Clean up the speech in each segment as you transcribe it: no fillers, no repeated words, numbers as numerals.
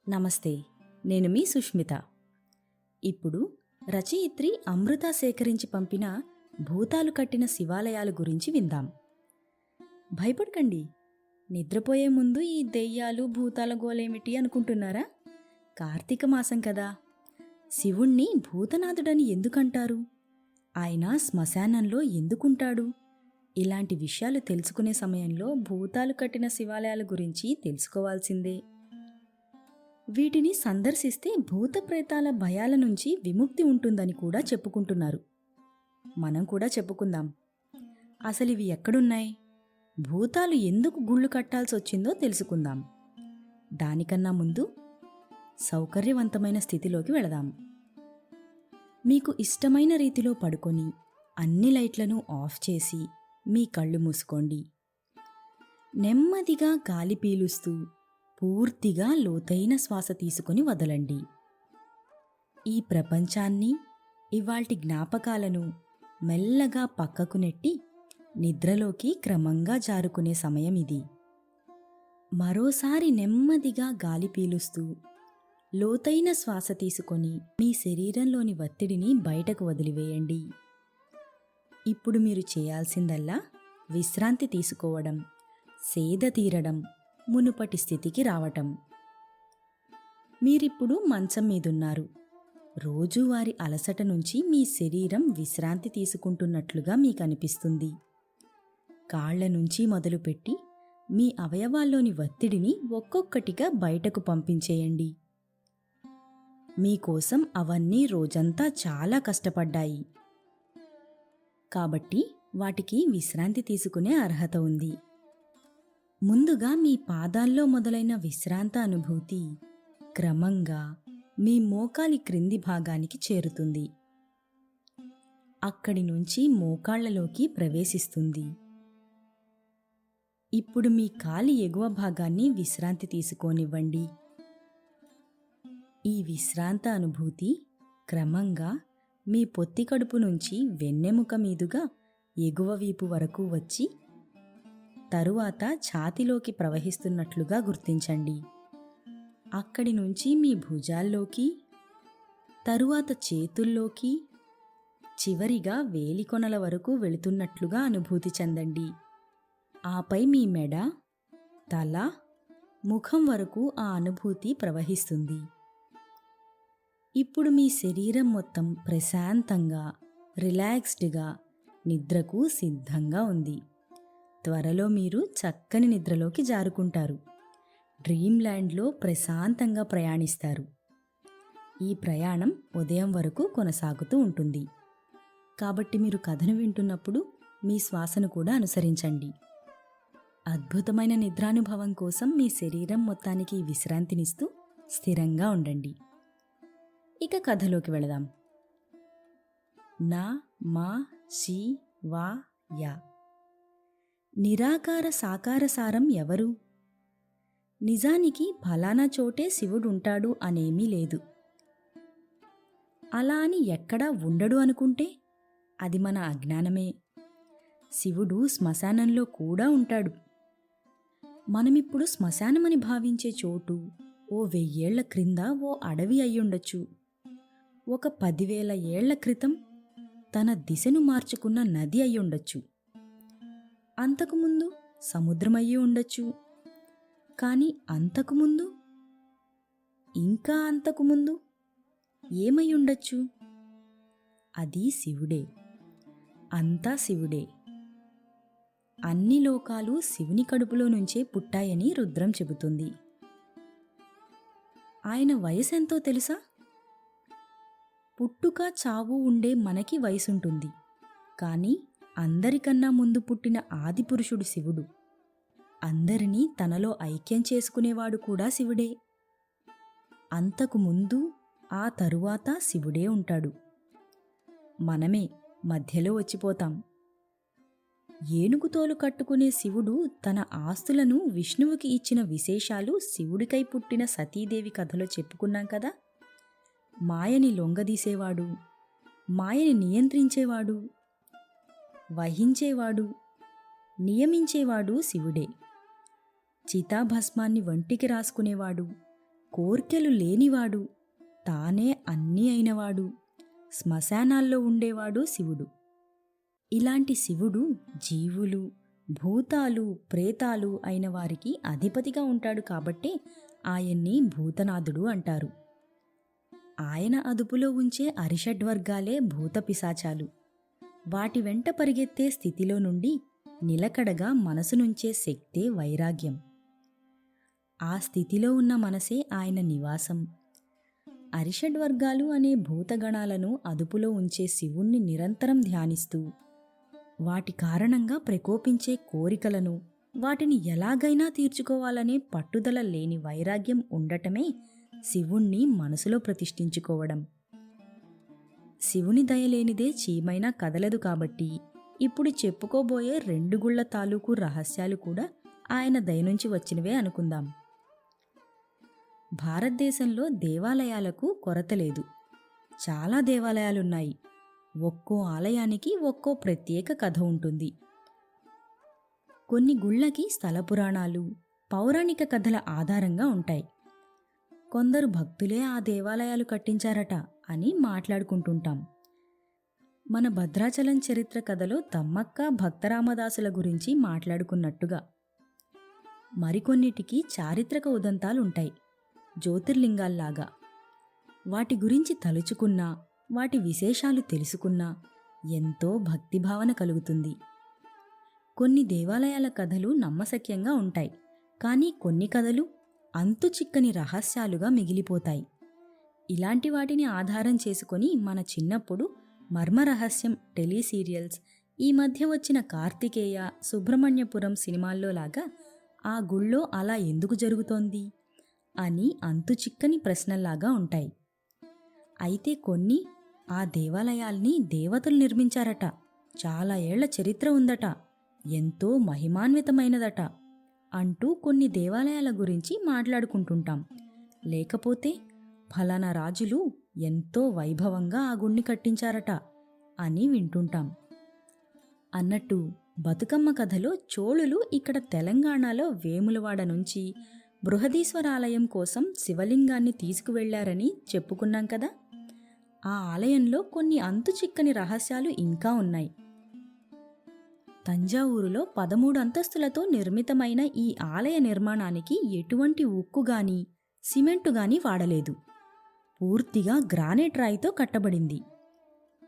నమస్తే, నేను మీ సుష్మిత. ఇప్పుడు రచయిత్రి అమృత సేకరించి పంపిన భూతాలు కట్టిన శివాలయాల గురించి విందాం. భయపడకండి, నిద్రపోయే ముందు ఈ దెయ్యాలు భూతాల గోలేమిటి అనుకుంటున్నారా? కార్తీక మాసం కదా. శివుణ్ణి భూతనాథుడని ఎందుకంటారు? ఆయన శ్మశానంలో ఎందుకుంటాడు? ఇలాంటి విషయాలు తెలుసుకునే సమయంలో భూతాలు కట్టిన శివాలయాల గురించి తెలుసుకోవాల్సిందే. వీటిని సందర్శిస్తే భూత ప్రేతాల భయాల నుంచి విముక్తి ఉంటుందని కూడా చెప్పుకుంటున్నారు. మనం కూడా చెప్పుకుందాం. అసలివి ఎక్కడున్నాయి, భూతాలు ఎందుకు గుళ్ళు కట్టాల్సి వచ్చిందో తెలుసుకుందాం. దానికన్నా ముందు సౌకర్యవంతమైన స్థితిలోకి వెళదాం. మీకు ఇష్టమైన రీతిలో పడుకొని అన్ని లైట్లను ఆఫ్ చేసి మీ కళ్ళు మూసుకోండి. నెమ్మదిగా గాలి పీలుస్తూ పూర్తిగా లోతైన శ్వాస తీసుకుని వదలండి. ఈ ప్రపంచాన్ని, ఇవాల్టి జ్ఞాపకాలను మెల్లగా పక్కకు నెట్టి నిద్రలోకి క్రమంగా జారుకునే సమయం ఇది. మరోసారి నెమ్మదిగా గాలి పీలుస్తూ లోతైన శ్వాస తీసుకొని మీ శరీరంలోని ఒత్తిడిని బయటకు వదిలివేయండి. ఇప్పుడు మీరు చేయాల్సిందల్లా విశ్రాంతి తీసుకోవడం, సేద తీరడం, మునుపటి స్థితికి రావటం. మీరిప్పుడు మంచం మీదున్నారు. రోజువారి అలసట నుంచి మీ శరీరం విశ్రాంతి తీసుకుంటున్నట్లుగా మీకు అనిపిస్తుంది. కాళ్ల నుంచి మొదలుపెట్టి మీ అవయవాల్లోని ఒత్తిడిని ఒక్కొక్కటిగా బయటకు పంపించేయండి. మీకోసం అవన్నీ రోజంతా చాలా కష్టపడ్డాయి కాబట్టి వాటికి విశ్రాంతి తీసుకునే అర్హత ఉంది. ముందుగా మీ పాదాల్లో మొదలైన విశ్రాంత అనుభూతి క్రమంగా మీ మోకాలి క్రింది భాగానికి చేరుతుంది. అక్కడి నుంచి మోకాళ్లలోకి ప్రవేశిస్తుంది. ఇప్పుడు మీ కాలి ఎగువ భాగాన్ని విశ్రాంతి తీసుకోనివ్వండి. ఈ విశ్రాంత అనుభూతి క్రమంగా మీ పొత్తి కడుపు నుంచి వెన్నెముక మీదుగా ఎగువ వీపు వరకు వచ్చి తరువాత ఛాతిలోకి ప్రవహిస్తున్నట్లుగా గుర్తించండి. అక్కడి నుంచి మీ భుజాల్లోకి, తరువాత చేతుల్లోకి, చివరిగా వేలికొనల వరకు వెళుతున్నట్లుగా అనుభూతి చెందండి. ఆపై మీ మెడ, తల, ముఖం వరకు ఆ అనుభూతి ప్రవహిస్తుంది. ఇప్పుడు మీ శరీరం మొత్తం ప్రశాంతంగా, రిలాక్స్డ్గా, నిద్రకు సిద్ధంగా ఉంది. త్వరలో మీరు చక్కని నిద్రలోకి జారుకుంటారు. డ్రీమ్ ల్యాండ్లో ప్రశాంతంగా ప్రయాణిస్తారు. ఈ ప్రయాణం ఉదయం వరకు కొనసాగుతూ ఉంటుంది. కాబట్టి మీరు కథను వింటున్నప్పుడు మీ శ్వాసను కూడా అనుసరించండి. అద్భుతమైన నిద్రానుభవం కోసం మీ శరీరం మొత్తానికి విశ్రాంతినిస్తూ స్థిరంగా ఉండండి. ఇక కథలోకి వెళదాం. నా మా శి వా యా. నిరాకార సాకార సారం ఎవరు? నిజానికి ఫలానా చోటే శివుడుంటాడు అనేమీ లేదు. అలా అని ఎక్కడా ఉండడు అనుకుంటే అది మన అజ్ఞానమే. శివుడు శ్మశానంలో కూడా ఉంటాడు. మనమిప్పుడు శ్మశానమని భావించే చోటు ఓ 1000 ఏళ్ల క్రింద ఓ అడవి అయ్యుండొచ్చు. ఒక 10,000 ఏళ్ల క్రితం తన దిశను మార్చుకున్న నది అయ్యుండొచ్చు. అంతకుముందు సముద్రమయ్యి ఉండొచ్చు. కాని అంతకుముందు, ఇంకా అంతకుముందు ఏమై ఉండొచ్చు? అది శివుడే. అంతా శివుడే. అన్ని లోకాలు శివుని కడుపులో నుంచే పుట్టాయని రుద్రం చెబుతుంది. ఆయన వయసెంతో తెలుసా? పుట్టుక చావు ఉండే మనకి వయసుంటుంది. కాని అందరికన్నా ముందు పుట్టిన ఆదిపురుషుడు శివుడు. అందరినీ తనలో ఐక్యం చేసుకునేవాడు కూడా శివుడే. అంతకు ముందు, ఆ తరువాత శివుడే ఉంటాడు. మనమే మధ్యలో వచ్చిపోతాం. ఏనుగుతోలు కట్టుకునే శివుడు తన ఆస్తులను విష్ణువుకి ఇచ్చిన విశేషాలు శివుడికై పుట్టిన సతీదేవి కథలో చెప్పుకున్నాం కదా. మాయని లొంగదీసేవాడు, మాయని నియంత్రించేవాడు, వహించేవాడు, నియమించేవాడు శివుడే. చితాభస్మాన్ని వంటికి రాసుకునేవాడు, కోర్కెలు లేనివాడు, తానే అన్నీ అయినవాడు, శ్మశానాల్లో ఉండేవాడు శివుడు. ఇలాంటి శివుడు జీవులు, భూతాలు, ప్రేతాలు అయిన వారికి అధిపతిగా ఉంటాడు కాబట్టే ఆయన్ని భూతనాథుడు అంటారు. ఆయన అదుపులో ఉంచే అరిషడ్వర్గాలే భూత పిశాచాలు. వాటి వెంట పరిగెత్తే స్థితిలో నుండి నిలకడగా మనసునుంచే శక్తే వైరాగ్యం. ఆ స్థితిలో ఉన్న మనసే ఆయన నివాసం. అరిషడ్వర్గాలు అనే భూతగణాలను అదుపులో ఉంచే శివుణ్ణి నిరంతరం ధ్యానిస్తూ వాటి కారణంగా ప్రకోపించే కోరికలను, వాటిని ఎలాగైనా తీర్చుకోవాలనే పట్టుదల లేని వైరాగ్యం ఉండటమే శివుణ్ణి మనసులో ప్రతిష్ఠించుకోవడం. శివుని దయలేనిదే చీమైనా కదలదు కాబట్టి ఇప్పుడు చెప్పుకోబోయే 2 గుళ్ల తాలూకు రహస్యాలు కూడా ఆయన దయనుంచి వచ్చినవే అనుకుందాం. భారతదేశంలో దేవాలయాలకు కొరత లేదు. చాలా దేవాలయాలున్నాయి. ఒక్కో ఆలయానికి ఒక్కో ప్రత్యేక కథ ఉంటుంది. కొన్ని గుళ్ళకి స్థల పురాణాలు, పౌరాణిక కథల ఆధారంగా ఉంటాయి. కొందరు భక్తులే ఆ దేవాలయాలు కట్టించారట అని మాట్లాడుకుంటుంటాం. మన భద్రాచలం చరిత్ర కథలో తమ్మక్క, భక్తరామదాసుల గురించి మాట్లాడుకున్నట్టుగా. మరికొన్నిటికి చారిత్రక ఉదంతాలుంటాయి, జ్యోతిర్లింగాల్లాగా. వాటి గురించి తలుచుకున్నా, వాటి విశేషాలు తెలుసుకున్నా ఎంతో భక్తిభావన కలుగుతుంది. కొన్ని దేవాలయాల కథలు నమ్మశక్యంగా ఉంటాయి, కానీ కొన్ని కథలు అంతు చిక్కని రహస్యాలుగా మిగిలిపోతాయి. ఇలాంటి వాటిని ఆధారం చేసుకొని మన చిన్నప్పుడు మర్మరహస్యం టెలిసీరియల్స్, ఈ మధ్య వచ్చిన కార్తికేయ, సుబ్రహ్మణ్యపురం సినిమాల్లో లాగా ఆ గుళ్ళో అలా ఎందుకు జరుగుతోంది అని అంతు చిక్కని ప్రశ్నల్లాగా ఉంటాయి. అయితే కొన్ని ఆ దేవాలయాల్ని దేవతలు నిర్మించారట, చాలా ఏళ్ల చరిత్ర ఉందట, ఎంతో మహిమాన్వితమైనదట అంటూ కొన్ని దేవాలయాల గురించి మాట్లాడుకుంటుంటాం. లేకపోతే ఫలానా రాజులు ఎంతో వైభవంగా ఆ గుడిని కట్టించారట అని వింటుంటాం. అన్నట్టు బతుకమ్మ కథలో చోళులు ఇక్కడ తెలంగాణలో వేములవాడ నుంచి బృహదీశ్వరాలయం కోసం శివలింగాన్ని తీసుకువెళ్లారని చెప్పుకున్నాం కదా. ఆ ఆలయంలో కొన్ని అంతు చిక్కని రహస్యాలు ఇంకా ఉన్నాయి. తంజావూరులో 13 అంతస్తులతో నిర్మితమైన ఈ ఆలయ నిర్మాణానికి ఎటువంటి ఉక్కుగాని, సిమెంటుగాని వాడలేదు. పూర్తిగా గ్రానైట్ రాయితో కట్టబడింది.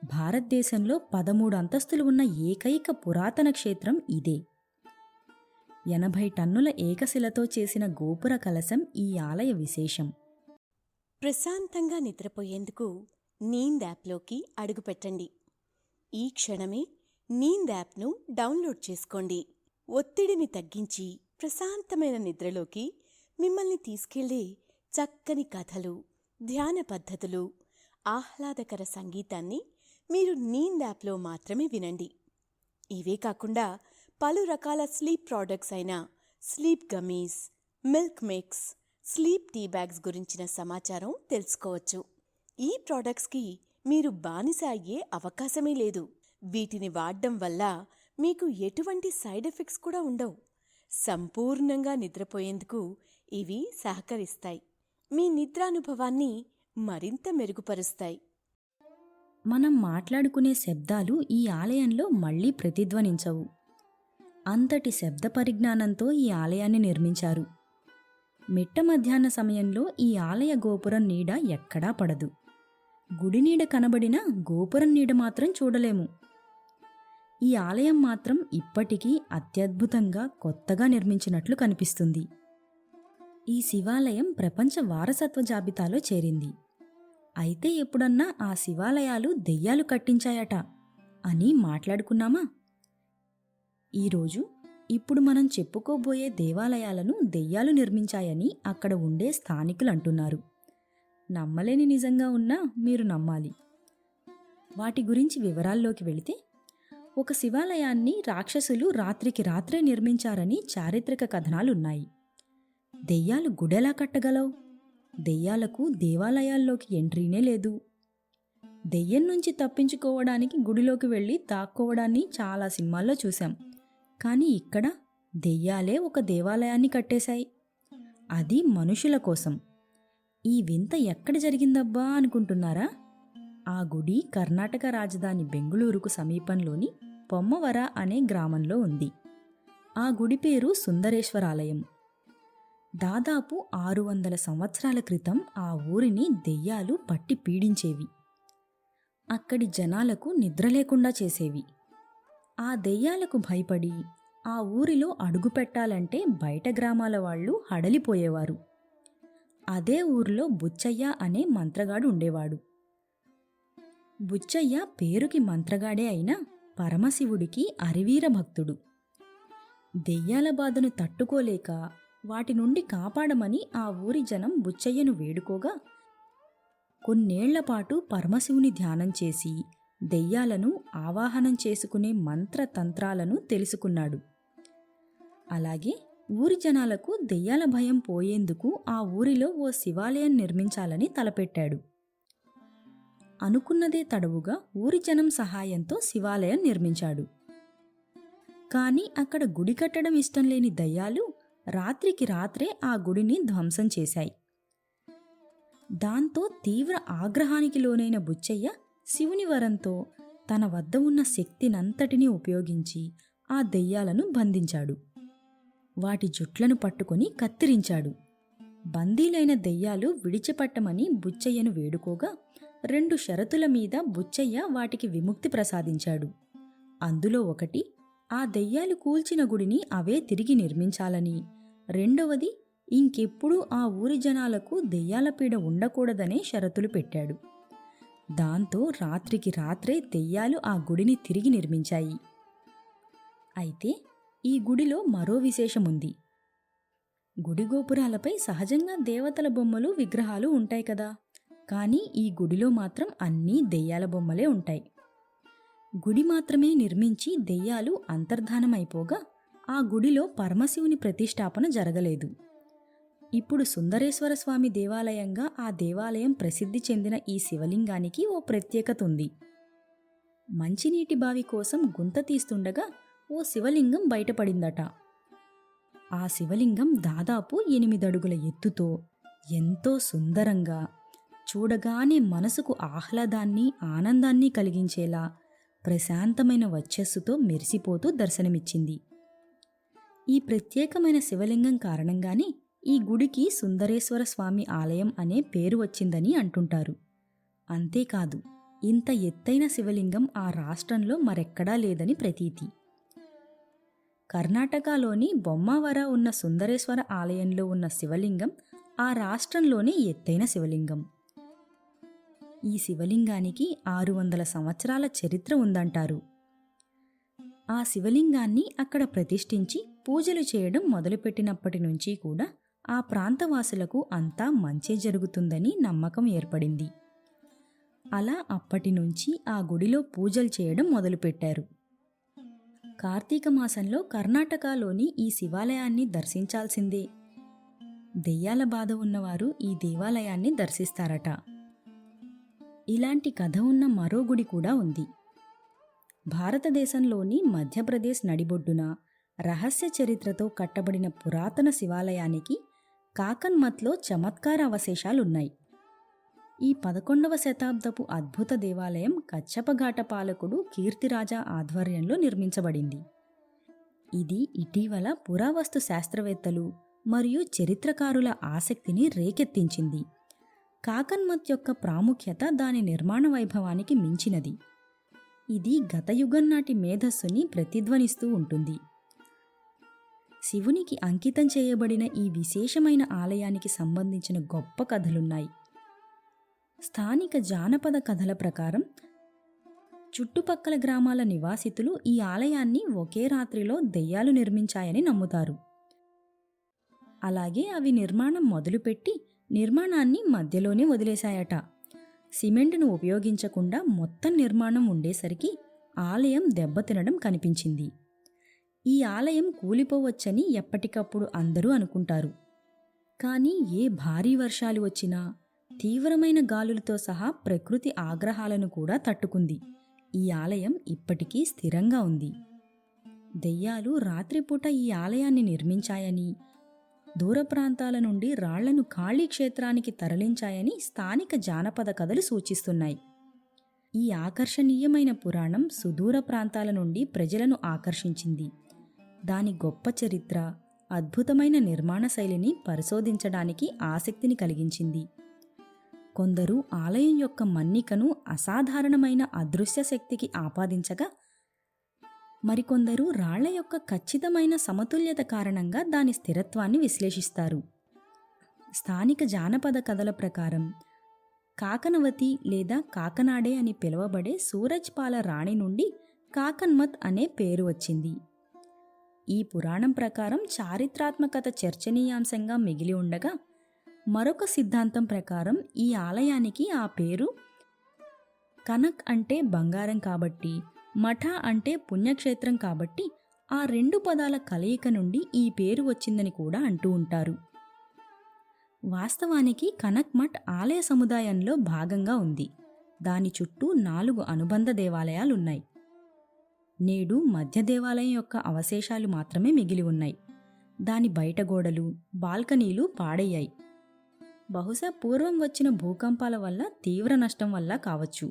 భారతదేశంలో 13 అంతస్తులు ఉన్న ఏకైక పురాతన క్షేత్రం ఇదే. 80 టన్నుల ఏకశిలతో చేసిన గోపుర కలశం ఈ ఆలయ విశేషం. ప్రశాంతంగా నిద్రపోయేందుకు నీంద్ యాప్లోకి అడుగుపెట్టండి. ఈ క్షణమే నీంద్ యాప్ను డౌన్లోడ్ చేసుకోండి. ఒత్తిడిని తగ్గించి ప్రశాంతమైన నిద్రలోకి మిమ్మల్ని తీసుకెళ్లే చక్కని కథలు, ధ్యాన పద్ధతులు, ఆహ్లాదకర సంగీతాన్ని మీరు నీంద్ యాప్లో మాత్రమే వినండి. ఇవే కాకుండా పలు రకాల స్లీప్ ప్రోడక్ట్స్ అయిన sleep gummies, milk mix, sleep tea bags గురించిన సమాచారం తెలుసుకోవచ్చు. ఈ ప్రోడక్ట్స్కి మీరు బానిస అయ్యే అవకాశమే లేదు. వీటిని వాడడం వల్ల మీకు ఎటువంటి సైడ్ ఎఫెక్ట్స్ కూడా ఉండవు. సంపూర్ణంగా నిద్రపోయేందుకు ఇవి సహకరిస్తాయి. మీ నిద్రానుభవాన్ని మరింత మెరుగుపరుస్తాయి. మనం మాట్లాడుకునే శబ్దాలు ఈ ఆలయంలో మళ్లీ ప్రతిధ్వనించవు. అంతటి శబ్ద పరిజ్ఞానంతో ఈ ఆలయాన్ని నిర్మించారు. మిట్ట మధ్యాహ్న సమయంలో ఈ ఆలయ గోపురం నీడ ఎక్కడా పడదు. గుడి నీడ కనబడినా గోపురం నీడ మాత్రం చూడలేము. ఈ ఆలయం మాత్రం ఇప్పటికీ అత్యద్భుతంగా కొత్తగా నిర్మించినట్లు కనిపిస్తుంది. ఈ శివాలయం ప్రపంచ వారసత్వ జాబితాలో చేరింది. అయితే ఎప్పుడన్నా ఆ శివాలయాలు దెయ్యాలు కట్టించాయట అని మాట్లాడుకున్నామా? ఈరోజు ఇప్పుడు మనం చెప్పుకోబోయే దేవాలయాలను దెయ్యాలు నిర్మించాయని అక్కడ ఉండే స్థానికులు అంటున్నారు. నమ్మలేని నిజంగా ఉన్నా మీరు నమ్మాలి. వాటి గురించి వివరాల్లోకి వెళితే, ఒక శివాలయాన్ని రాక్షసులు రాత్రికి రాత్రే నిర్మించారని చారిత్రక కథనాలున్నాయి. దెయ్యాలు గుడెలా కట్టగలవు? దెయ్యాలకు దేవాలయాల్లోకి ఎంట్రీనే లేదు. దెయ్యం నుంచి తప్పించుకోవడానికి గుడిలోకి వెళ్ళి దాక్కోవడాన్ని చాలా సినిమాల్లో చూశాం. కానీ ఇక్కడ దెయ్యాలే ఒక దేవాలయాన్ని కట్టేశాయి. అది మనుషుల కోసం. ఈ వింత ఎక్కడ జరిగిందబ్బా అనుకుంటున్నారా? ఆ గుడి కర్ణాటక రాజధాని బెంగుళూరుకు సమీపంలోని పొమ్మవర అనే గ్రామంలో ఉంది. ఆ గుడి పేరు సుందరేశ్వరాలయం. దాదాపు 600 సంవత్సరాల క్రితం ఆ ఊరిని దెయ్యాలు పట్టి పీడించేవి. అక్కడి జనాలకు నిద్ర లేకుండా చేసేవి. ఆ దెయ్యాలకు భయపడి ఆ ఊరిలో అడుగుపెట్టాలంటే బయట గ్రామాల వాళ్ళు హడలిపోయేవారు. అదే ఊరిలో బుచ్చయ్య అనే మంత్రగాడు ఉండేవాడు. బుచ్చయ్య పేరుకి మంత్రగాడే అయినా పరమశివుడికి అరివీర భక్తుడు. దెయ్యాల బాధను తట్టుకోలేక వాటి నుండి కాపాడమని ఆ ఊరి జనం బుచ్చయ్యను వేడుకోగా కొన్నేళ్లపాటు పరమశివుని ధ్యానం చేసి దెయ్యాలను ఆవాహనం చేసుకునే మంత్రతంత్రాలను తెలుసుకున్నాడు. అలాగే ఊరి జనాలకు దెయ్యాల భయం పోయేందుకు ఆ ఊరిలో ఓ శివాలయం నిర్మించాలని తలపెట్టాడు. అనుకున్నదే తడవుగా ఊరి జనం సహాయంతో శివాలయం నిర్మించాడు. కాని అక్కడ గుడి కట్టడం ఇష్టం లేని దయ్యాలు రాత్రికి రాత్రే ఆ గుడిని ధ్వంసం చేశాయి. దాంతో తీవ్ర ఆగ్రహానికి లోనైన బుచ్చయ్య శివుని వరంతో తన వద్ద ఉన్న శక్తినంతటినీ ఉపయోగించి ఆ దెయ్యాలను బంధించాడు. వాటి జుట్లను పట్టుకొని కత్తిరించాడు. బందీలైన దెయ్యాలు విడిచిపట్టమని బుచ్చయ్యను వేడుకోగా 2 షరతుల మీద బుచ్చయ్య వాటికి విముక్తి ప్రసాదించాడు. అందులో ఒకటి, ఆ దెయ్యాలు కూల్చిన గుడిని అవే తిరిగి నిర్మించాలని, రెండవది, ఇంకెప్పుడూ ఆ ఊరి జనాలకు దెయ్యాల పీడ ఉండకూడదనే షరతులు పెట్టాడు. దాంతో రాత్రికి రాత్రే దెయ్యాలు ఆ గుడిని తిరిగి నిర్మించాయి. అయితే ఈ గుడిలో మరో విశేషముంది. గుడి గోపురాలపై సహజంగా దేవతల బొమ్మలు, విగ్రహాలు ఉంటాయి కదా, కానీ ఈ గుడిలో మాత్రం అన్నీ దెయ్యాల బొమ్మలే ఉంటాయి. గుడి మాత్రమే నిర్మించి దెయ్యాలు అంతర్ధానమైపోగా ఆ గుడిలో పరమశివుని ప్రతిష్టాపన జరగలేదు. ఇప్పుడు సుందరేశ్వర స్వామి దేవాలయంగా ఆ దేవాలయం ప్రసిద్ధి చెందిన ఈ శివలింగానికి ఓ ప్రత్యేకత ఉంది. మంచినీటి బావి కోసం గుంత తీస్తుండగా ఓ శివలింగం బయటపడిందట. ఆ శివలింగం దాదాపు 8 అడుగుల ఎత్తుతో ఎంతో సుందరంగా, చూడగానే మనసుకు ఆహ్లాదాన్ని, ఆనందాన్ని కలిగించేలా ప్రశాంతమైన వచ్చస్సుతో మెరిసిపోతూ దర్శనమిచ్చింది. ఈ ప్రత్యేకమైన శివలింగం కారణంగానే ఈ గుడికి సుందరేశ్వర స్వామి ఆలయం అనే పేరు వచ్చిందని అంటుంటారు. అంతేకాదు, ఇంత ఎత్తైన శివలింగం ఆ రాష్ట్రంలో మరెక్కడా లేదని ప్రతీతి. కర్ణాటకలోని బొమ్మవర ఉన్న సుందరేశ్వర ఆలయంలో ఉన్న శివలింగం ఆ రాష్ట్రంలోనే ఎత్తైన శివలింగం. ఈ శివలింగానికి 600 సంవత్సరాల చరిత్ర ఉందంటారు. ఆ శివలింగాన్ని అక్కడ ప్రతిష్ఠించి పూజలు చేయడం మొదలుపెట్టినప్పటి నుంచి కూడా ఆ ప్రాంతవాసులకు అంతా మంచే జరుగుతుందని నమ్మకం ఏర్పడింది. అలా అప్పటి నుంచి ఆ గుడిలో పూజలు చేయడం మొదలుపెట్టారు. కార్తీక మాసంలో కర్ణాటకలోని ఈ శివాలయాన్ని దర్శించాల్సిందే. దెయ్యాల బాధ ఉన్నవారు ఈ దేవాలయాన్ని దర్శిస్తారట. ఇలాంటి కథ ఉన్న మరో గుడి కూడా ఉంది. భారతదేశంలోని మధ్యప్రదేశ్ నడిబొడ్డున రహస్య చరిత్రతో కట్టబడిన పురాతన శివాలయానికి కాకన్మత్లో చమత్కార అవశేషాలున్నాయి. ఈ 11వ శతాబ్దపు అద్భుత దేవాలయం కచ్చపఘాట పాలకుడు కీర్తిరాజా ఆధ్వర్యంలో నిర్మించబడింది. ఇది ఇటీవల పురావస్తు శాస్త్రవేత్తలు మరియు చరిత్రకారుల ఆసక్తిని రేకెత్తించింది. కాకన్మత్ యొక్క ప్రాముఖ్యత దాని నిర్మాణ వైభవానికి మించినది. ఇది గతయుగం నాటి మేధస్సుని ప్రతిధ్వనిస్తూ ఉంటుంది. శివునికి అంకితం చేయబడిన ఈ విశేషమైన ఆలయానికి సంబంధించిన గొప్ప కథలున్నాయి. స్థానిక జానపద కథల ప్రకారం చుట్టుపక్కల గ్రామాల నివాసితులు ఈ ఆలయాన్ని ఒకే రాత్రిలో దెయ్యాలు నిర్మించాయని నమ్ముతారు. అలాగే అవి నిర్మాణం మొదలుపెట్టి నిర్మాణాన్ని మధ్యలోనే వదిలేశాయట. సిమెంటును ఉపయోగించకుండా మొత్తం నిర్మాణం ఉండేసరికి ఆలయం దెబ్బతినడం కనిపించింది. ఈ ఆలయం కూలిపోవచ్చని ఎప్పటికప్పుడు అందరూ అనుకుంటారు. కానీ ఏ భారీ వర్షాలు వచ్చినా, తీవ్రమైన గాలులతో సహా ప్రకృతి ఆగ్రహాలను కూడా తట్టుకుంది. ఈ ఆలయం ఇప్పటికీ స్థిరంగా ఉంది. దెయ్యాలు రాత్రిపూట ఈ ఆలయాన్ని నిర్మించాయని, దూర ప్రాంతాల నుండి రాళ్లను ఖాళీ క్షేత్రానికి తరలించాయని స్థానిక జానపద కథలు సూచిస్తున్నాయి. ఈ ఆకర్షణీయమైన పురాణం సుదూర ప్రాంతాల నుండి ప్రజలను ఆకర్షించింది. దాని గొప్ప చరిత్ర, అద్భుతమైన నిర్మాణ శైలిని పరిశోధించడానికి ఆసక్తిని కలిగించింది. కొందరు ఆలయం యొక్క మన్నికను అసాధారణమైన అదృశ్య శక్తికి ఆపాదించగా, మరికొందరు రాళ్ల యొక్క ఖచ్చితమైన సమతుల్యత కారణంగా దాని స్థిరత్వాన్ని విశ్లేషిస్తారు. స్థానిక జానపద కథల ప్రకారం కాకనవతి లేదా కాకనాడే అని పిలువబడే సూరజ్పాల రాణి నుండి కాకన్మత్ అనే పేరు వచ్చింది. ఈ పురాణం ప్రకారం చారిత్రాత్మకత చర్చనీయాంశంగా మిగిలి ఉండగా, మరొక సిద్ధాంతం ప్రకారం ఈ ఆలయానికి ఆ పేరు కనక్ అంటే బంగారం కాబట్టి, మఠ అంటే పుణ్యక్షేత్రం కాబట్టి ఆ రెండు పదాల కలయిక నుండి ఈ పేరు వచ్చిందని కూడా అంటూ ఉంటారు. వాస్తవానికి కనక్ మఠ్ ఆలయ సముదాయంలో భాగంగా ఉంది. దాని చుట్టూ 4 అనుబంధ దేవాలయాలున్నాయి. నేడు మధ్య దేవాలయం యొక్క అవశేషాలు మాత్రమే మిగిలి ఉన్నాయి. దాని బయట గోడలు, బాల్కనీలు పాడయ్యాయి. బహుశా పూర్వం వచ్చిన భూకంపాల వల్ల, తీవ్ర నష్టం వల్ల కావచ్చు.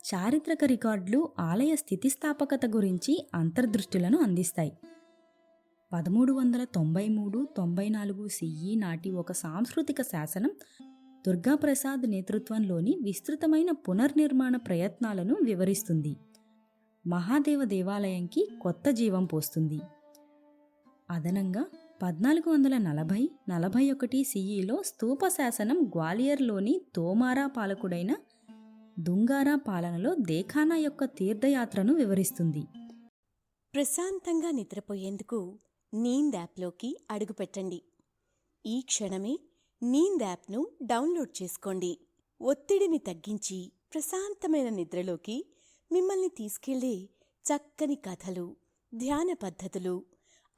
చారిత్రక రికార్డులు ఆలయ స్థితిస్థాపకత గురించి అంతర్దృష్టులను అందిస్తాయి. 1393-94 CE నాటి ఒక సాంస్కృతిక శాసనం దుర్గాప్రసాద్ నేతృత్వంలోని విస్తృతమైన పునర్నిర్మాణ ప్రయత్నాలను వివరిస్తుంది. మహాదేవ దేవాలయంకి కొత్త జీవం పోస్తుంది. అదనంగా 1440-41 CEలో స్తూప శాసనం గ్వాలియర్లోని తోమారా పాలకుడైన దుంగారా పాలనలో దేఖానా యొక్క తీర్థయాత్రను వివరిస్తుంది. ప్రశాంతంగా నిద్రపోయేందుకు నీంద్ యాప్లోకి అడుగుపెట్టండి. ఈ క్షణమే నీంద్ యాప్ను డౌన్లోడ్ చేసుకోండి. ఒత్తిడిని తగ్గించి ప్రశాంతమైన నిద్రలోకి మిమ్మల్ని తీసుకెళ్లే చక్కని కథలు, ధ్యాన పద్ధతులు,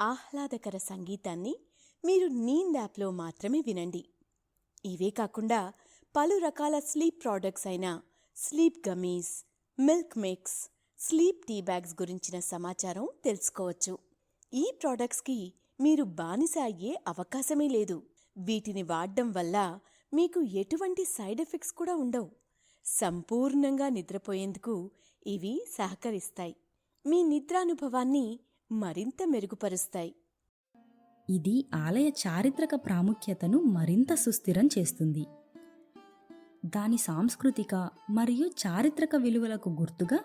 ఆహ్లాదకర సంగీతాన్ని మీరు నీంద్ యాప్లో మాత్రమే వినండి. ఇవే కాకుండా పలు రకాల స్లీప్ ప్రోడక్ట్స్ అయిన sleep gummies, milk mix, sleep tea bags గురించిన సమాచారం తెలుసుకోవచ్చు. ఈ ప్రోడక్ట్స్కి మీరు బానిస అయ్యే అవకాశమే లేదు. వీటిని వాడడం వల్ల మీకు ఎటువంటి సైడ్ ఎఫెక్ట్స్ కూడా ఉండవు. సంపూర్ణంగా నిద్రపోయేందుకు ఇవి సహకరిస్తాయి. మీ నిద్రానుభవాన్ని మరింత మెరుగుపరుస్తాయి. ఇది ఆలయ చారిత్రక ప్రాముఖ్యతను మరింత సుస్థిరం చేస్తుంది. దాని సాంస్కృతిక మరియు చారిత్రక విలువలకు గుర్తుగా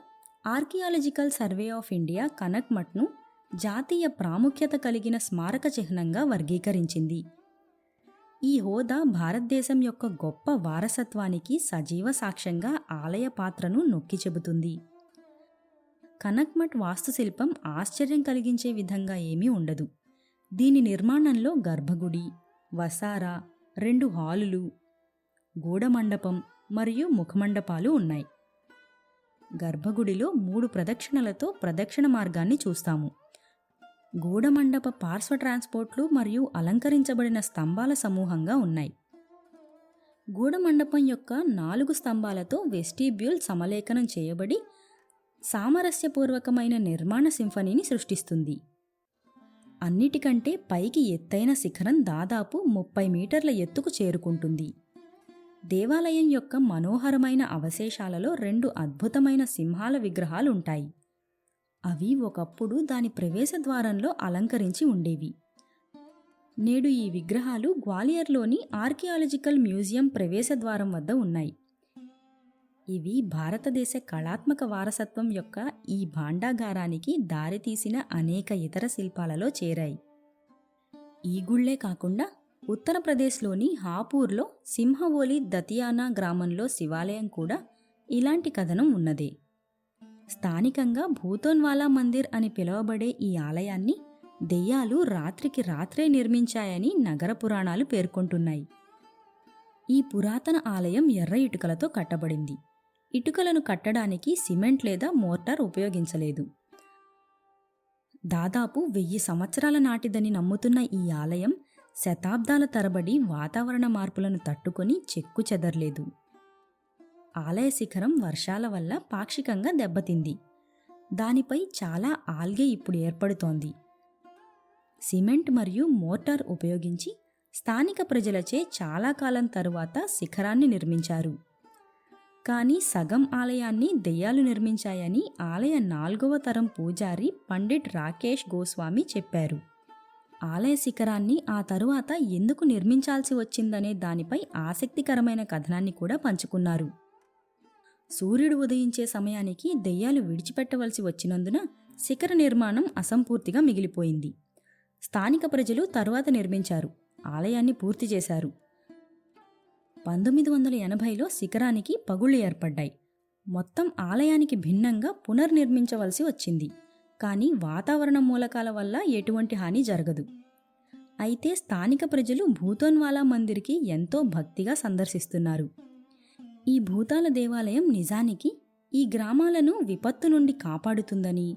archaeological survey of India Kanak మఠ్ను జాతీయ ప్రాముఖ్యత కలిగిన స్మారక చిహ్నంగా వర్గీకరించింది. ఈ హోదా భారతదేశం యొక్క గొప్ప వారసత్వానికి సజీవ సాక్ష్యంగా ఆలయ పాత్రను నొక్కి చెబుతుంది. కనక్ మఠ్ వాస్తుశిల్పం ఆశ్చర్యం కలిగించే విధంగా ఏమీ ఉండదు. దీని నిర్మాణంలో గర్భగుడి, వసారా, 2 హాలులు, గూఢమండపం మరియు ముఖమండపాలు ఉన్నాయి. గర్భగుడిలో 3 ప్రదక్షిణలతో ప్రదక్షిణ మార్గాన్ని చూస్తాము. గూఢమండప పార్శ్వ ట్రాన్స్పోర్ట్లు మరియు అలంకరించబడిన స్తంభాల సమూహంగా ఉన్నాయి. గూఢమండపం యొక్క 4 స్తంభాలతో వెస్టిబ్యూల్ సమలేఖనం చేయబడి సామరస్యపూర్వకమైన నిర్మాణ సింఫనీని సృష్టిస్తుంది. అన్నిటికంటే పైకి ఎత్తైన శిఖరం దాదాపు 30 మీటర్ల ఎత్తుకు చేరుకుంటుంది. దేవాలయం యొక్క మనోహరమైన అవశేషాలలో 2 అద్భుతమైన సింహాల విగ్రహాలుంటాయి. అవి ఒకప్పుడు దాని ప్రవేశ ద్వారంలో అలంకరించి ఉండేవి. నేడు ఈ విగ్రహాలు గ్వాలియర్లోని ఆర్కియాలజికల్ మ్యూజియం ప్రవేశ ద్వారం వద్ద ఉన్నాయి. ఇవి భారతదేశ కళాత్మక వారసత్వం యొక్క ఈ భాండాగారానికి దారితీసిన అనేక ఇతర శిల్పాలలో చేరాయి. ఈ గుళ్లే కాకుండా ఉత్తరప్రదేశ్లోని హాపూర్లో సింహవోలి దతియానా గ్రామంలో శివాలయం కూడా ఇలాంటి కథనం ఉన్నదే. స్థానికంగా భూతోన్వాలా మందిర్ అని పిలువబడే ఈ ఆలయాన్ని దెయ్యాలు రాత్రికి రాత్రే నిర్మించాయని నగర పురాణాలు పేర్కొంటున్నాయి. ఈ పురాతన ఆలయం ఎర్ర ఇటుకలతో కట్టబడింది. ఇటుకలను కట్టడానికి సిమెంట్ లేదా మోర్టార్ ఉపయోగించలేదు. దాదాపు 1000 సంవత్సరాల నాటిదని నమ్ముతున్న ఈ ఆలయం శతాబ్దాల తరబడి వాతావరణ మార్పులను తట్టుకొని చెక్కు చెదర్లేదు. ఆలయ శిఖరం వర్షాల వల్ల పాక్షికంగా దెబ్బతింది. దానిపై చాలా ఆల్గే ఇప్పుడు ఏర్పడుతోంది. సిమెంట్ మరియు మోటార్ ఉపయోగించి స్థానిక ప్రజలచే చాలా కాలం తరువాత శిఖరాన్ని నిర్మించారు. కానీ సగం ఆలయాన్ని దెయ్యాలు నిర్మించాయని ఆలయ 4వ తరం పూజారి పండిట్ రాకేష్ గోస్వామి చెప్పారు. ఆలయ శిఖరాన్ని ఆ తరువాత ఎందుకు నిర్మించాల్సి వచ్చిందనే దానిపై ఆసక్తికరమైన కథనాన్ని కూడా పంచుకున్నారు. సూర్యుడు ఉదయించే సమయానికి దెయ్యాలు విడిచిపెట్టవలసి వచ్చినందున శిఖర నిర్మాణం అసంపూర్తిగా మిగిలిపోయింది. స్థానిక ప్రజలు తరువాత నిర్మించారు, ఆలయాన్ని పూర్తి చేశారు. 1980లో శిఖరానికి పగుళ్లు ఏర్పడ్డాయి. మొత్తం ఆలయానికి భిన్నంగా పునర్నిర్మించవలసి వచ్చింది. కానీ వాతావరణ మూలకాల వల్ల ఎటువంటి హాని జరగదు. అయితే స్థానిక ప్రజలు భూతోన్వాలా మందిర్కి ఎంతో భక్తిగా సందర్శిస్తున్నారు. ఈ భూతాల దేవాలయం నిజానికి ఈ గ్రామాలను విపత్తు నుండి కాపాడుతుందని,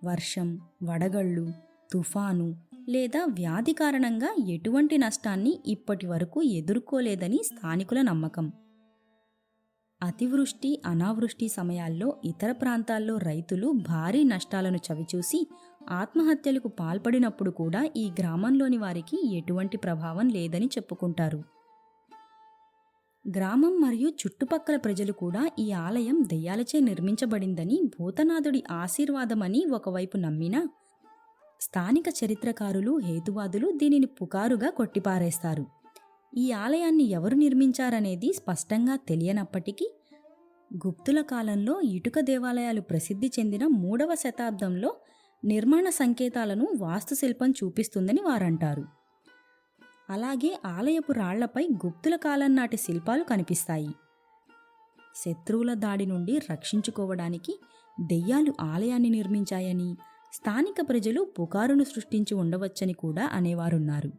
వర్షం, వడగళ్ళు, తుఫాను లేదా వ్యాధి కారణంగా ఎటువంటి నష్టాన్ని ఇప్పటి వరకు ఎదుర్కోలేదని స్థానికుల నమ్మకం. అతివృష్టి, అనావృష్టి సమయాల్లో ఇతర ప్రాంతాల్లో రైతులు భారీ నష్టాలను చవిచూసి ఆత్మహత్యలకు పాల్పడినప్పుడు కూడా ఈ గ్రామంలోని వారికి ఎటువంటి ప్రభావం లేదని చెప్పుకుంటారు. గ్రామం మరియు చుట్టుపక్కల ప్రజలు కూడా ఈ ఆలయం దెయ్యాలచే నిర్మించబడిందని, భూతనాథుడి ఆశీర్వాదమని ఒకవైపు నమ్మినా, స్థానిక చరిత్రకారులు, హేతువాదులు దీనిని పుకారుగా కొట్టిపారేస్తారు. ఈ ఆలయాన్ని ఎవరు నిర్మించారనేది స్పష్టంగా తెలియనప్పటికీ, గుప్తుల కాలంలో ఇటుక దేవాలయాలు ప్రసిద్ధి చెందిన 3వ శతాబ్దంలో నిర్మాణ సంకేతాలను వాస్తుశిల్పం చూపిస్తుందని వారంటారు. అలాగే ఆలయపు రాళ్లపై గుప్తుల కాలం నాటి శిల్పాలు కనిపిస్తాయి. శత్రువుల దాడి నుండి రక్షించుకోవడానికి దెయ్యాలు ఆలయాన్ని నిర్మించాయని, స్థానిక ప్రజలు పుకారును సృష్టించి ఉండవచ్చని కూడా అనేవారున్నారు.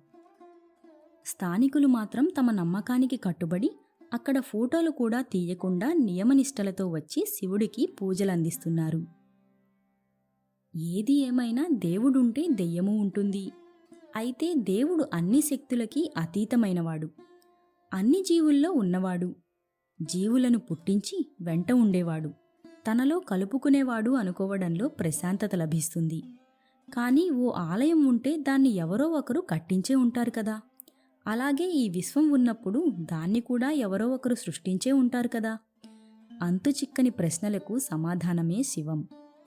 స్థానికులు మాత్రం తమ నమ్మకానికి కట్టుబడి అక్కడ ఫోటోలు కూడా తీయకుండా నియమనిష్టలతో వచ్చి శివుడికి పూజలందిస్తున్నారు. ఏది ఏమైనా దేవుడుంటే దెయ్యము ఉంటుంది. అయితే దేవుడు అన్ని శక్తులకి అతీతమైనవాడు, అన్ని జీవుల్లో ఉన్నవాడు, జీవులను పుట్టించి వెంట ఉండేవాడు, తనలో కలుపుకునేవాడు అనుకోవడంలో ప్రశాంతత లభిస్తుంది. కానీ ఓ ఆలయం ఉంటే దాన్ని ఎవరో ఒకరు కట్టించే ఉంటారు కదా. అలాగే ఈ విశ్వం ఉన్నప్పుడు దాన్ని కూడా ఎవరో ఒకరు సృష్టించే ఉంటారు కదా. అంతుచిక్కని ప్రశ్నలకు సమాధానమే శివం.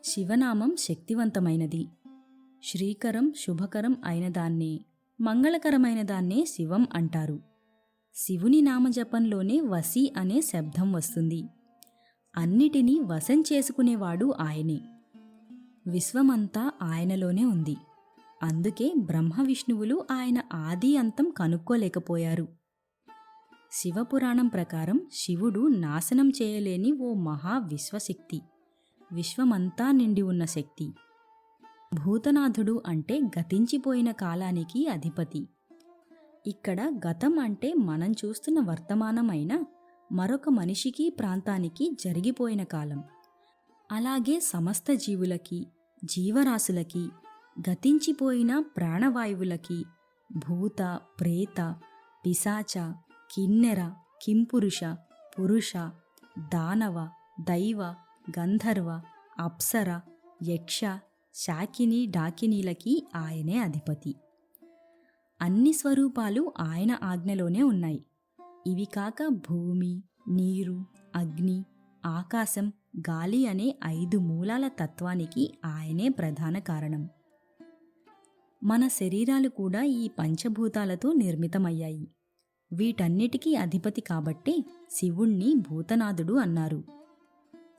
శివనామం శక్తివంతమైనది. శ్రీకరం, శుభకరం అయిన దాన్నే, మంగళకరమైన దాన్నే శివం అంటారు. శివుని నామజపంలోనే వసి అనే శబ్దం వస్తుంది. అన్నిటినీ వశం చేసుకునేవాడు ఆయనే. విశ్వమంతా ఆయనలోనే ఉంది. అందుకే బ్రహ్మ విష్ణువులు ఆయన ఆది అంతం కనుక్కోలేకపోయారు. శివపురాణం ప్రకారం శివుడు నాశనం చేయలేని ఓ మహా విశ్వశక్తి, విశ్వమంతా నిండి ఉన్న శక్తి. భూతనాథుడు అంటే గతించిపోయిన కాలానికి అధిపతి. ఇక్కడ గతం అంటే మనం చూస్తున్న వర్తమానమైన మరొక మనిషికి, ప్రాంతానికి జరిగిపోయిన కాలం. అలాగే సమస్త జీవులకి, జీవరాశులకి, గతించిపోయిన ప్రాణవాయువులకి, భూత, ప్రేత, పిశాచ, కిన్నెర, కింపురుష, పురుష, దానవ, దైవ, గంధర్వ, అప్సర, యక్ష, శాకిని, డాకినీలకి ఆయనే అధిపతి. అన్ని స్వరూపాలు ఆయన ఆజ్ఞలోనే ఉన్నాయి. ఇవి కాక భూమి, నీరు, అగ్ని, ఆకాశం, గాలి అనే 5 మూలాల తత్వానికి ఆయనే ప్రధాన కారణం. మన శరీరాలు కూడా ఈ పంచభూతాలతో నిర్మితమయ్యాయి. వీటన్నిటికీ అధిపతి కాబట్టే శివుణ్ణి భూతనాథుడు అన్నారు.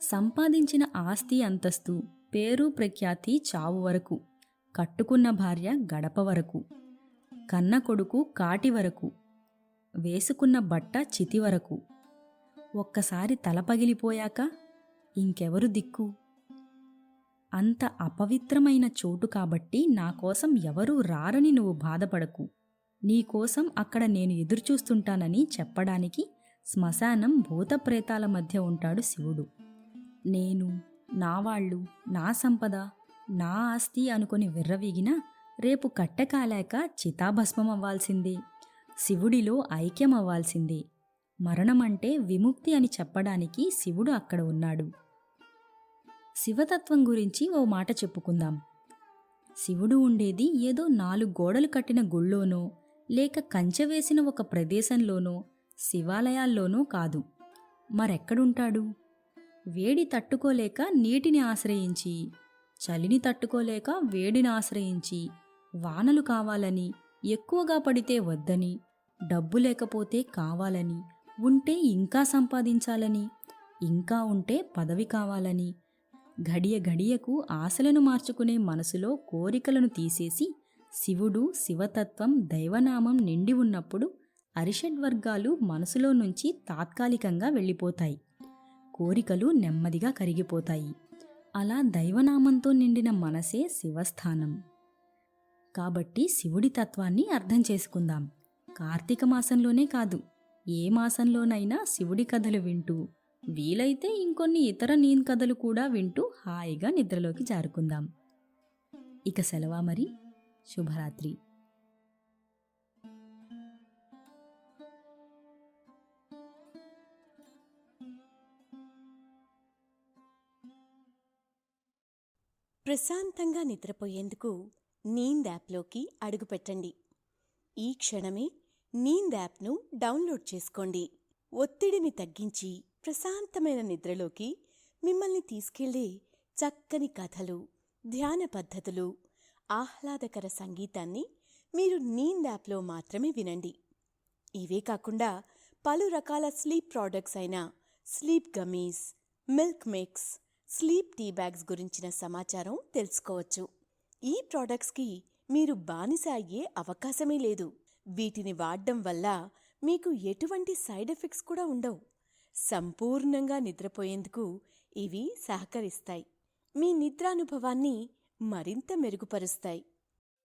సంపాదించిన ఆస్తి, అంతస్తు, పేరు, ప్రఖ్యాతి చావు వరకు, కట్టుకున్న భార్య గడప వరకు, కన్న కొడుకు కాటి వరకు, వేసుకున్న బట్ట చితి వరకు, ఒక్కసారి తల పగిలిపోయాక ఇంకెవరు దిక్కు? అంత అపవిత్రమైన చోటు కాబట్టి నా కోసం ఎవరూ రారని నువ్వు బాధపడకు. నీకోసం అక్కడ నేను ఎదురుచూస్తుంటానని చెప్పడానికి శ్మశానం, భూతప్రేతాల మధ్య ఉంటాడు శివుడు. నేను, నా వాళ్ళు, నా సంపద, నా ఆస్తి అనుకొని విర్రవీగినా రేపు కట్టెకాలాక చితాభస్మం అవ్వాల్సిందే, శివుడిలో ఐక్యం అవ్వాల్సిందే. మరణమంటే విముక్తి అని చెప్పడానికి శివుడు అక్కడ ఉన్నాడు. శివతత్వం గురించి ఓ మాట చెప్పుకుందాం. శివుడు ఉండేది ఏదో 4 గోడలు కట్టిన గుళ్ళోనో లేక కంచె వేసిన ఒక ప్రదేశంలోనో శివాలయాల్లోనో కాదు. మరెక్కడుంటాడు? వేడి తట్టుకోలేక నీటిని ఆశ్రయించి, చలిని తట్టుకోలేక వేడిని ఆశ్రయించి, వానలు కావాలని, ఎక్కువగా పడితే వద్దని, డబ్బు లేకపోతే కావాలని, ఉంటే ఇంకా సంపాదించాలని, ఇంకా ఉంటే పదవి కావాలని, ఘడియ ఘడియకు ఆశలను మార్చుకునే మనసులో కోరికలను తీసేసి శివుడు, శివతత్వం, దైవనామం నిండి ఉన్నప్పుడు అరిషడ్వర్గాలు మనసులో నుంచి తాత్కాలికంగా వెళ్ళిపోతాయి. కోరికలు నెమ్మదిగా కరిగిపోతాయి. అలా దైవనామంతో నిండిన మనసే శివస్థానం. కాబట్టి శివుడి తత్వాన్ని అర్థం చేసుకుందాం. కార్తీక మాసంలోనే కాదు, ఏ మాసంలోనైనా శివుడి కథలు వింటూ, వీలైతే ఇంకొన్ని ఇతర నీన్ కథలు కూడా వింటూ హాయిగా నిద్రలోకి జారుకుందాం. ఇక సెలవా మరి. శుభరాత్రి. ప్రశాంతంగా నిద్రపోయేందుకు నీంద్ యాప్లోకి అడుగుపెట్టండి. ఈ క్షణమే నీంద్ యాప్ను డౌన్లోడ్ చేసుకోండి. ఒత్తిడిని తగ్గించి ప్రశాంతమైన నిద్రలోకి మిమ్మల్ని తీసుకెళ్లే చక్కని కథలు, ధ్యాన పద్ధతులు, ఆహ్లాదకర సంగీతాన్ని మీరు నీంద్ యాప్లో మాత్రమే వినండి. ఇవే కాకుండా పలు రకాల స్లీప్ ప్రోడక్ట్స్ అయిన sleep gummies, milk mix, sleep tea bags గురించిన సమాచారం తెలుసుకోవచ్చు. ఈ ప్రోడక్ట్స్కి మీరు బానిస అయ్యే అవకాశమే లేదు. వీటిని వాడడం వల్ల మీకు ఎటువంటి సైడ్ ఎఫెక్ట్స్ కూడా ఉండవు. సంపూర్ణంగా నిద్రపోయేందుకు ఇవి సహకరిస్తాయి. మీ నిద్రానుభవాన్ని మరింత మెరుగుపరుస్తాయి.